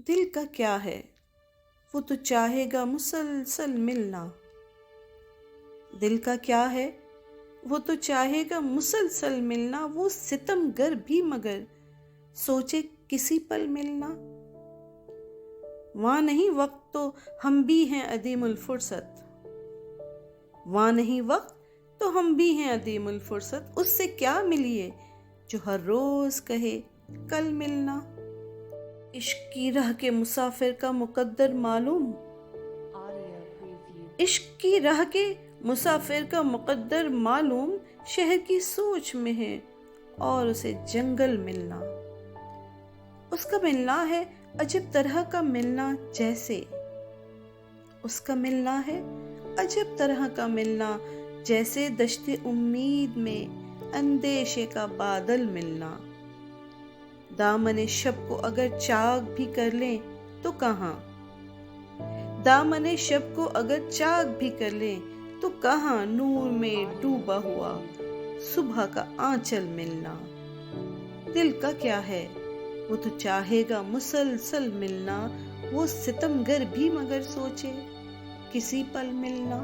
دل کا کیا ہے وہ تو چاہے گا مسلسل ملنا. دل کا کیا ہے وہ تو چاہے گا مسلسل ملنا. وہ ستم گر بھی مگر سوچے کسی پل ملنا. وہاں نہیں وقت تو ہم بھی ہیں عدیم الفرصت. وہاں نہیں وقت تو ہم بھی ہیں عدیم الفرصت. اس سے کیا ملیے جو ہر روز کہے کل ملنا. عشق کی راہ کے مسافر کا مقدر معلوم. عشق کی راہ کے مسافر کا مقدر معلوم. شہر کی سوچ میں ہے اور اسے جنگل ملنا. اس کا ملنا ہے عجب طرح کا ملنا جیسے. اس کا ملنا ہے عجب طرح کا ملنا جیسے دشت امید میں اندیشے کا بادل ملنا. دامن شب کو اگر چاک بھی کر لیں تو کہاں. دامن شب کو اگر چاک بھی کر لیں تو کہاں نور میں ڈوبا ہوا صبح کا آنچل ملنا. دل کا کیا ہے وہ تو چاہے گا مسلسل ملنا. وہ ستم گر بھی مگر سوچے کسی پل ملنا.